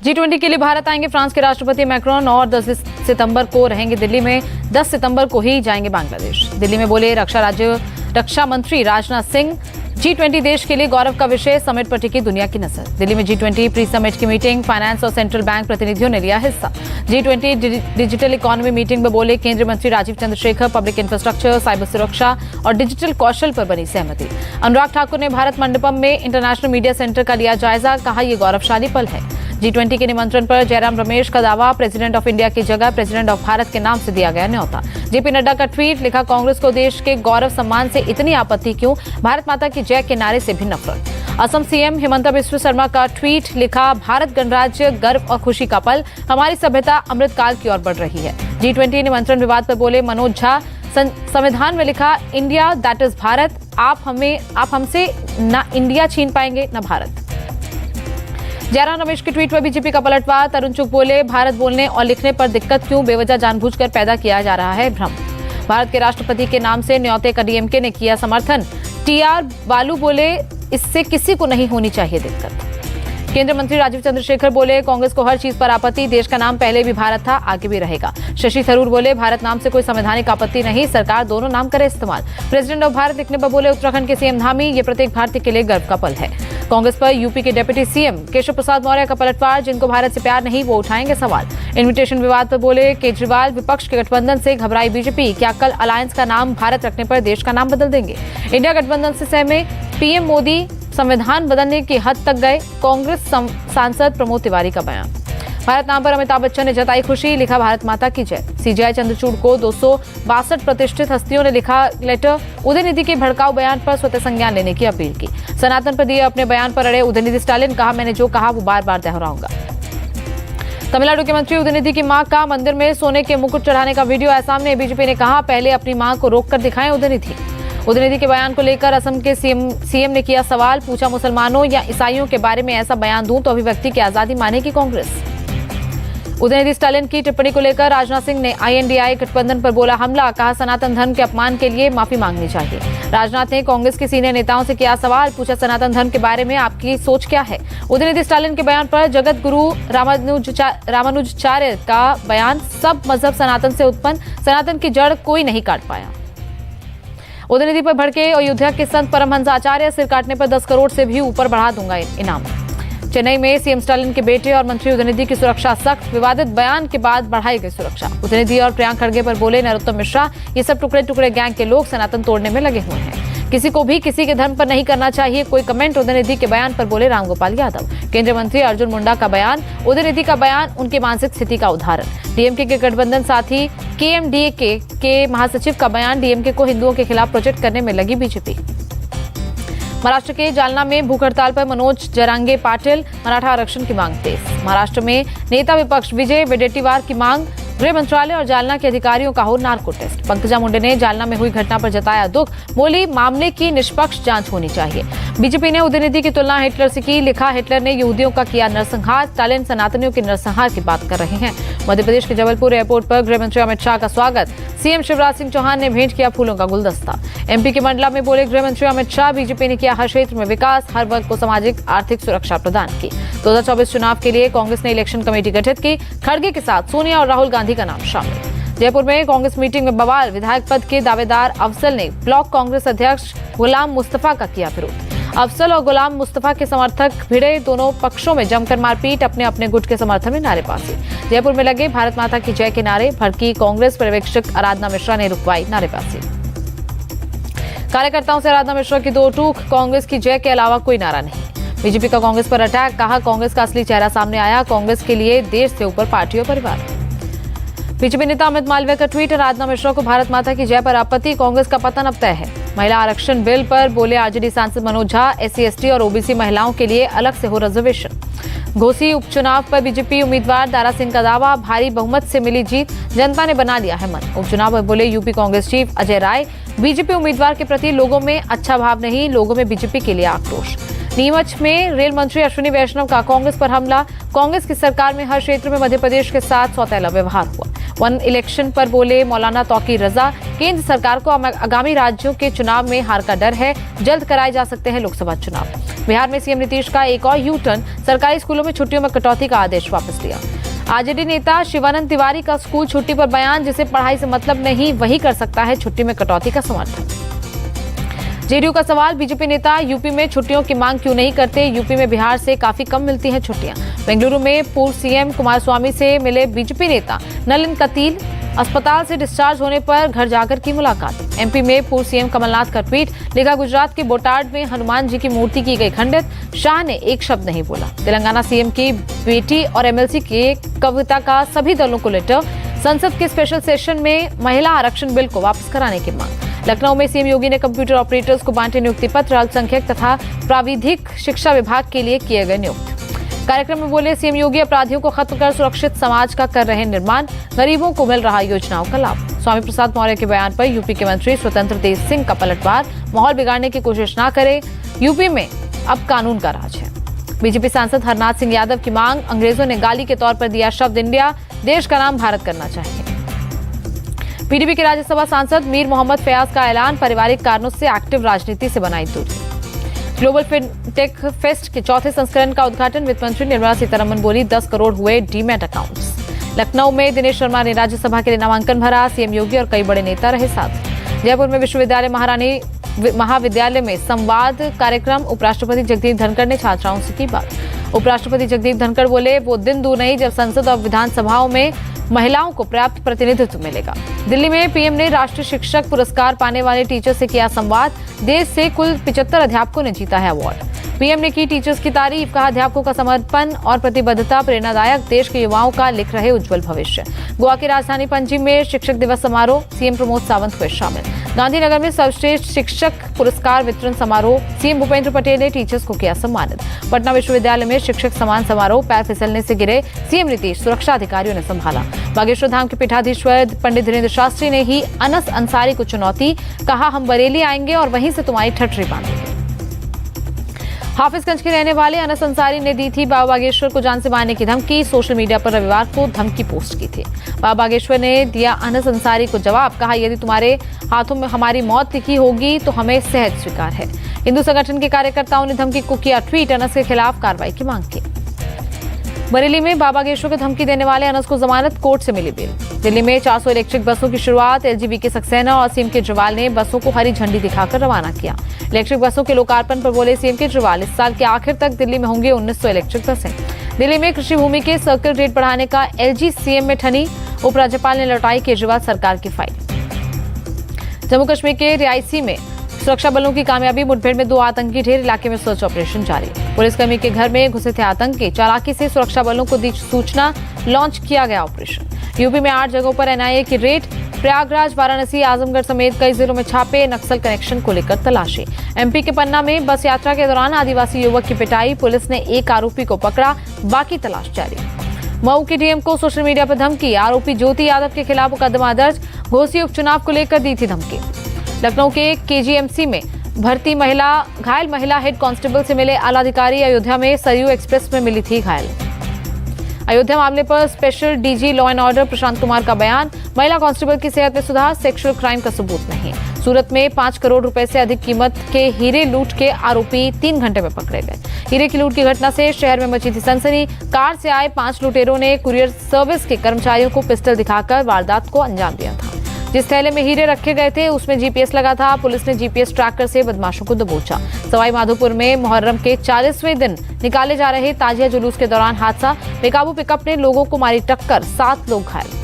G20 के लिए भारत आएंगे फ्रांस के राष्ट्रपति मैक्रोन और 10 सितंबर को रहेंगे दिल्ली में, 10 सितंबर को ही जाएंगे बांग्लादेश। दिल्ली में बोले रक्षा मंत्री राजनाथ सिंह, G20 देश के लिए गौरव का विषय, समिट पर टिकी दुनिया की नजर। दिल्ली में G20 प्री समिट की मीटिंग, फाइनेंस और सेंट्रल बैंक प्रतिनिधियों ने लिया हिस्सा। G20 डिजिटल इकोनॉमी मीटिंग में बोले केंद्रीय मंत्री Rajeev Chandrasekhar, public infrastructure, cyber सुरक्षा और डिजिटल कौशल पर बनी सहमति। अनुराग ठाकुर ने भारत मंडपम में इंटरनेशनल मीडिया सेंटर का लिया जायजा, कहा यह गौरवशाली पल है। G20 के निमंत्रण पर जयराम रमेश का दावा, प्रेसिडेंट ऑफ इंडिया की जगह प्रेसिडेंट ऑफ भारत के नाम से दिया गया न्योता। जेपी नड्डा का ट्वीट, लिखा कांग्रेस को देश के गौरव सम्मान से इतनी आपत्ति क्यों, भारत माता की जय के नारे से भी नफरत। असम सीएम हिमंता बिस्वा शर्मा का ट्वीट, लिखा भारत गणराज्य गर्व और खुशी का पल, हमारी सभ्यता अमृतकाल की ओर बढ़ रही है। G20 निमंत्रण विवाद पर बोले मनोज झा, संविधान में लिखा इंडिया दैट इज भारत, आप हमसे न इंडिया छीन पाएंगे न भारत। जयराम रमेश के ट्वीट पर बीजेपी का पलटवार, तरुण चुग बोले भारत बोलने और लिखने पर दिक्कत क्यों, बेवजह जानबूझकर पैदा किया जा रहा है भ्रम। भारत के राष्ट्रपति के नाम से न्योते का डीएमके ने किया समर्थन। टीआर बालू बोले इससे किसी को नहीं होनी चाहिए दिक्कत। केंद्रीय मंत्री राजीव चंद्रशेखर बोले कांग्रेस को हर चीज पर आपत्ति, देश का नाम पहले भी भारत था, आगे भी रहेगा। शशि थरूर बोले भारत नाम से कोई संवैधानिक आपत्ति नहीं, सरकार दोनों नाम करे इस्तेमाल। प्रेसिडेंट ऑफ भारत लिखने पर बोले उत्तराखंड के सीएम धामी, ये प्रत्येक भारतीय के लिए गर्व का पल है। कांग्रेस पर यूपी के डिप्टी सीएम केशव प्रसाद मौर्य का पलटवार, जिनको भारत से प्यार नहीं वो उठाएंगे सवाल। इन्विटेशन विवाद पर बोले केजरीवाल, विपक्ष के गठबंधन से घबराई बीजेपी, क्या कल अलायंस का नाम भारत रखने पर देश का नाम बदल देंगे। इंडिया गठबंधन से सहमे पीएम मोदी, संविधान बदलने की हद तक गए, कांग्रेस सांसद प्रमोद तिवारी का बयान। भारत नाम पर अमिताभ बच्चन ने जताई खुशी, लिखा भारत माता की जय। सीजीआई चंद्रचूड़ को 262 प्रतिष्ठित हस्तियों ने लिखा लेटर, उदयनिधि के भड़काऊ बयान पर स्वतः संज्ञान लेने की अपील की। सनातन पर दिए अपने बयान पर अड़े उदयनिधि स्टालिन, कहा मैंने जो कहा वो बार बार दोहराऊंगा। तमिलनाडु के मंत्री उदयनिधि की मां का मंदिर में सोने के मुकुट चढ़ाने का वीडियो आया सामने। बीजेपी ने कहा पहले अपनी मां को रोककर दिखाएं उदयनिधि। उदयनिधि के बयान को लेकर असम के सीएम ने किया सवाल, पूछा मुसलमानों या ईसाइयों के बारे में ऐसा बयान दूं तो अभिव्यक्ति की आजादी मानेगी कांग्रेस। उदयनिधि स्टालिन की टिप्पणी को लेकर राजनाथ सिंह ने आईएनडीआई गठबंधन पर बोला हमला, कहा सनातन धर्म के अपमान के लिए माफी मांगनी चाहिए। राजनाथ ने कांग्रेस के सीनियर नेताओं से किया सवाल, पूछा सनातन धर्म के बारे में आपकी सोच क्या है। उदयनिधि स्टालिन के बयान पर जगत गुरु रामानुजाचार्य का बयान, सब मजहब सनातन से उत्पन्न, सनातन की जड़ कोई नहीं काट पाया। उदयनिधि पर भड़के अयोध्या के संत परमहंस आचार्य, सिर काटने पर 10 करोड़ से भी ऊपर बढ़ा दूंगा इनाम। चेन्नई में सीएम स्टालिन के बेटे और मंत्री उदयनिधि की सुरक्षा सख्त, विवादित बयान के बाद बढ़ाई गई सुरक्षा। उदयनिधि और प्रियंक खड़गे पर बोले नरोत्तम मिश्रा, ये सब टुकड़े टुकड़े गैंग के लोग सनातन तोड़ने में लगे हुए हैं, किसी को भी किसी के धर्म पर नहीं करना चाहिए कोई कमेंट। उदयनिधि के बयान पर बोले रामगोपाल यादव। केंद्रीय मंत्री अर्जुन मुंडा का बयान, उदयनिधि का बयान उनकी मानसिक स्थिति का उदाहरण। डीएमके के गठबंधन साथी केएमडीए के महासचिव का बयान, डीएमके को हिंदुओं के खिलाफ प्रोजेक्ट करने में लगी बीजेपी। महाराष्ट्र के जालना में भूख हड़ताल पर मनोज जरांगे पाटिल, मराठा आरक्षण की मांग तेज। महाराष्ट्र में नेता विपक्ष विजय वडेट्टीवार की मांग, गृह मंत्रालय और जालना के अधिकारियों का हो नार्को टेस्ट। पंकजा मुंडे ने जालना में हुई घटना पर जताया दुख, बोली मामले की निष्पक्ष जांच होनी चाहिए। बीजेपी ने उदयनिधि की तुलना हिटलर से की, लिखा हिटलर ने यहूदियों का किया नरसंहार, स्टालिन सनातनियों के नरसंहार की बात कर रहे हैं। मध्य प्रदेश के जबलपुर एयरपोर्ट पर गृह मंत्री अमित शाह का स्वागत, सीएम शिवराज सिंह चौहान ने भेंट किया फूलों का गुलदस्ता। एमपी के मंडला में बोले गृह मंत्री अमित शाह, बीजेपी ने किया हर क्षेत्र में विकास, हर वर्ग को सामाजिक आर्थिक सुरक्षा प्रदान की। 2024 चुनाव के लिए कांग्रेस ने इलेक्शन कमेटी गठित की, खड़गे के साथ सोनिया और राहुल गांधी का नाम शामिल। जयपुर में कांग्रेस मीटिंग में बवाल, विधायक पद के दावेदार अफजल ने ब्लॉक कांग्रेस अध्यक्ष गुलाम मुस्तफा का किया विरोध। अफजल और गुलाम मुस्तफा के समर्थक भिड़े, दोनों पक्षों में जमकर मारपीट, अपने अपने गुट के समर्थन में नारेबाजी। जयपुर में लगे भारत माता की जय के नारे, भड़की कांग्रेस पर्यवेक्षक आराधना मिश्रा ने रुकवाई नारेबाजी। कार्यकर्ताओं से आराधना मिश्रा की दो टूक, कांग्रेस की जय के अलावा कोई नारा नहीं। बीजेपी का कांग्रेस पर अटैक, कहा कांग्रेस का असली चेहरा सामने आया, कांग्रेस के लिए देश से ऊपर पार्टी और परिवार। बीजेपी नेता अमित मालवीय का ट्वीट, आराधना मिश्रा को भारत माता की जय पर आपत्ति, कांग्रेस का पतन अब तय है। महिला आरक्षण बिल पर बोले आरजेडी सांसद मनोज झा, एससी एसटी और ओबीसी महिलाओं के लिए अलग से हो रिजर्वेशन। घोसी उपचुनाव पर बीजेपी उम्मीदवार दारा सिंह का दावा, भारी बहुमत से मिली जीत, जनता ने बना लिया है मन। उपचुनाव पर बोले UP Congress chief Ajay Rai, BJP उम्मीदवार के प्रति लोगों में अच्छा भाव नहीं, लोगों में बीजेपी के लिए आक्रोश। नीमच में रेल मंत्री अश्विनी वैष्णव का कांग्रेस पर हमला, कांग्रेस की सरकार में हर क्षेत्र में मध्य प्रदेश के साथ सौतेला व्यवहार हुआ। वन इलेक्शन पर बोले मौलाना तौकीर रजा, केंद्र सरकार को आगामी राज्यों के चुनाव में हार का डर है, जल्द कराए जा सकते हैं लोकसभा चुनाव। बिहार में सीएम नीतीश का एक और यू टर्न, सरकारी स्कूलों में छुट्टियों में कटौती का आदेश वापस लिया। आरजेडी नेता शिवानंद तिवारी का स्कूल छुट्टी पर बयान, जिसे पढ़ाई से मतलब नहीं वही कर सकता है छुट्टी में कटौती का समर्थन। जेडीयू का सवाल, बीजेपी नेता यूपी में छुट्टियों की मांग क्यों नहीं करते, यूपी में बिहार से काफी कम मिलती हैं छुट्टियां। बेंगलुरु में पूर्व सीएम कुमारस्वामी से मिले बीजेपी नेता नलिन कतील, अस्पताल से डिस्चार्ज होने पर घर जाकर की मुलाकात। एमपी में पूर्व सीएम कमलनाथ का ट्वीट, लिखा गुजरात के बोटाड में हनुमान जी की मूर्ति की गई खंडित, शाह ने एक शब्द नहीं बोला। तेलंगाना सीएम की बेटी और एमएलसी के कविता का सभी दलों को लेटर, संसद के स्पेशल सेशन में महिला आरक्षण बिल को वापस कराने की मांग। लखनऊ में सीएम योगी ने कंप्यूटर ऑपरेटर्स को बांटे नियुक्ति पत्र, अल्पसंख्यक तथा प्राविधिक शिक्षा विभाग के लिए किए गए नियुक्त। कार्यक्रम में बोले सीएम योगी, अपराधियों को खत्म कर सुरक्षित समाज का कर रहे निर्माण, गरीबों को मिल रहा योजनाओं का लाभ। स्वामी प्रसाद मौर्य के बयान पर यूपी के मंत्री स्वतंत्र देव सिंह का पलटवार, माहौल बिगाड़ने की कोशिश न करे, यूपी में अब कानून का राज है। बीजेपी सांसद हरनाथ सिंह यादव की मांग, अंग्रेजों ने गाली के तौर पर दिया शब्द इंडिया, देश का नाम भारत करना चाहिए। पीडीपी के राज्यसभा सांसद मीर मोहम्मद फयाज का ऐलान, पारिवारिक कारणों से एक्टिव राजनीति से बनाई दूरी। ग्लोबल फिनटेक फेस्ट के चौथे संस्करण का उद्घाटन, वित्त मंत्री निर्मला सीतारमण बोली 10 करोड़ हुए डीमैट अकाउंट्स। लखनऊ में दिनेश शर्मा ने राज्यसभा के लिए नामांकन भरा, सीएम योगी और कई बड़े नेता रहे साथ। जयपुर में विश्वविद्यालय महारानी महाविद्यालय में संवाद कार्यक्रम, उपराष्ट्रपति जगदीप धनखड़ ने छात्राओं से की बात। उपराष्ट्रपति जगदीप धनखड़ बोले, वो दिन दूर नहीं जब संसद और विधानसभाओं में महिलाओं को पर्याप्त प्रतिनिधित्व मिलेगा। दिल्ली में पीएम ने राष्ट्रीय शिक्षक पुरस्कार पाने वाले टीचर से किया संवाद, देश से कुल 75 अध्यापकों ने जीता है अवार्ड। पीएम ने की टीचर्स की तारीफ, कहा अध्यापकों का समर्पण और प्रतिबद्धता प्रेरणादायक, देश के युवाओं का लिख रहे उज्जवल भविष्य। गोवा की राजधानी पणजी में शिक्षक दिवस समारोह, सीएम प्रमोद सावंत हुए शामिल। गांधीनगर में सर्वश्रेष्ठ शिक्षक पुरस्कार वितरण समारोह, सीएम भूपेंद्र पटेल ने टीचर्स को किया सम्मानित। पटना विश्वविद्यालय में शिक्षक सम्मान समारोह, पैर फिसलने से गिरे सीएम नीतीश, सुरक्षा अधिकारियों ने संभाला। बागेश्वर धाम के पीठाधीश्वर पंडित धीरेन्द्र शास्त्री ने ही अनस अंसारी को चुनौती, कहा हम बरेली आएंगे और वहीं से तुम्हारी ठठरी बांधेंगे। हाफिजगंज के रहने वाले अनस अंसारी ने दी थी बाबा बागेश्वर को जान से मारने की धमकी, सोशल मीडिया पर रविवार को धमकी पोस्ट की थी। बाबा बागेश्वर ने दिया अनस अंसारी को जवाब, कहा यदि तुम्हारे हाथों में हमारी मौत लिखी होगी तो हमें सहज स्वीकार है। हिंदू संगठन के कार्यकर्ताओं ने धमकी को किया ट्वीट, अनस के खिलाफ कार्रवाई की मांग की। बरेली में बाबा बागेश्वर को धमकी देने वाले अनस को जमानत, कोर्ट से मिली बेल। दिल्ली में 400 इलेक्ट्रिक बसों की शुरुआत, एलजीबी सक्सेना और सीएम केजरीवाल ने बसों को हरी झंडी दिखाकर रवाना किया। इलेक्ट्रिक बसों के लोकार्पण पर बोले सीएम केजरीवाल, इस साल के आखिर तक दिल्ली में होंगे 1900 इलेक्ट्रिक बसें। दिल्ली में कृषि भूमि के सर्कल रेट बढ़ाने का एलजी सीएम में ठनी, उपराज्यपाल ने लौटाई केजरीवाल सरकार की फाइल। जम्मू कश्मीर के रियासी में सुरक्षा बलों की कामयाबी, मुठभेड़ में 2 आतंकी ढेर, इलाके में सर्च ऑपरेशन जारी। पुलिसकर्मी के घर में घुसे थे आतंकी, चालाकी से सुरक्षा बलों को दी सूचना, लॉन्च किया गया ऑपरेशन। यूपी में 8 जगहों पर एनआईए की रेड, प्रयागराज, वाराणसी, आजमगढ़ समेत कई जिलों में छापे, नक्सल कनेक्शन को लेकर तलाशी। एमपी के पन्ना में बस यात्रा के दौरान आदिवासी युवक की पिटाई, पुलिस ने एक आरोपी को पकड़ा, बाकी तलाश जारी। मऊ के डीएम को सोशल मीडिया पर धमकी, आरोपी ज्योति यादव के खिलाफ मुकदमा दर्ज, घोसी उपचुनाव को लेकर दी थी धमकी। लखनऊ के केजीएमसी में भर्ती घायल महिला हेड कांस्टेबल से मिले आला अधिकारी, अयोध्या में सरयू एक्सप्रेस में मिली थी घायल। अयोध्या मामले पर special DG law and order Prashant Kumar का बयान, महिला कांस्टेबल की सेहत में सुधार, सेक्सुअल क्राइम का सबूत नहीं। सूरत में 5 करोड़ रुपए से अधिक कीमत के हीरे लूट के आरोपी 3 घंटे में पकड़े गए। हीरे की लूट की घटना से शहर में मची थी सनसनी। कार से आए 5 लुटेरों ने कुरियर सर्विस के कर्मचारियों को पिस्टल दिखाकर वारदात को अंजाम दिया था। जिस थैले में हीरे रखे गए थे उसमें जीपीएस लगा था। पुलिस ने जीपीएस ट्रैकर से बदमाशों को दबोचा। सवाई माधोपुर में मुहर्रम के 40वें दिन निकाले जा रहे ताजिया जुलूस के दौरान हादसा, बेकाबू पिकअप ने लोगों को मारी टक्कर, 7 लोग घायल।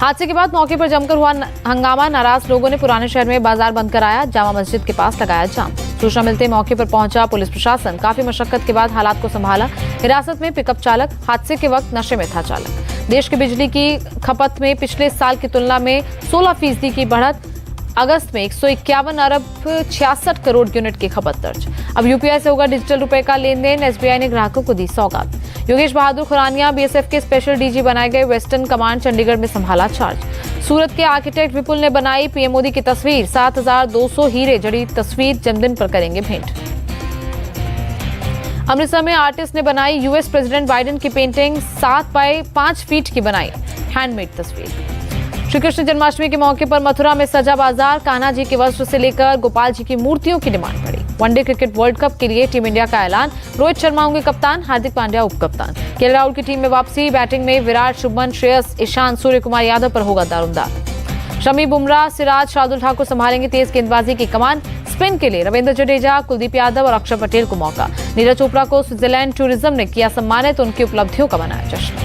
हादसे के बाद मौके पर जमकर हुआ हंगामा, नाराज लोगों ने पुराने शहर में बाजार बंद कराया, जामा मस्जिद के पास लगाया जाम। सूचना मिलते मौके पर पहुंचा पुलिस प्रशासन, काफी मशक्कत के बाद हालात को संभाला। हिरासत में पिकअप चालक, हादसे के वक्त नशे में था चालक। देश की बिजली की खपत में पिछले साल की तुलना में 16% की बढ़त, अगस्त में 151 अरब 66 करोड़ यूनिट की खपत दर्ज। अब यूपीआई से होगा डिजिटल रुपए का लेन देन, एसबीआई ने ग्राहकों को दी सौगात। योगेश बहादुर खुरानिया बीएसएफ के स्पेशल डीजी बनाए गए, वेस्टर्न कमांड चंडीगढ़ में संभाला चार्ज। सूरत के आर्किटेक्ट विपुल ने बनाई पीएम मोदी की तस्वीर, 7200 हीरे जड़ी तस्वीर जन्मदिन पर करेंगे भेंट। अमृतसर में आर्टिस्ट ने बनाई यूएस प्रेसिडेंट बाइडेन की पेंटिंग, 7 बाय 5 फीट की बनाई। हैंडमेड तस्वीर। श्री कृष्ण जन्माष्टमी के मौके पर मथुरा में सजा बाजार। कान्हा जी के वस्त्र से लेकर गोपाल जी की मूर्तियों की डिमांड बढ़ी। वनडे क्रिकेट वर्ल्ड कप के लिए टीम इंडिया का ऐलान। रोहित शर्मा होंगे कप्तान, हार्दिक पांड्या उप कप्तान। केएल राहुल की टीम में वापसी। बैटिंग में विराट, शुभमन, श्रेयस, ईशान, सूर्य कुमार यादव पर होगा दारोमदार। शमी, बुमराह, सिराज, शार्दुल ठाकुर संभालेंगे तेज गेंदबाजी की कमान। स्पिन के लिए रविंद्र जडेजा, कुलदीप यादव और अक्षर पटेल को मौका। नीरज चोपड़ा को स्विट्जरलैंड टूरिज्म ने किया सम्मानित, उनकी उपलब्धियों का मनाया जश्न।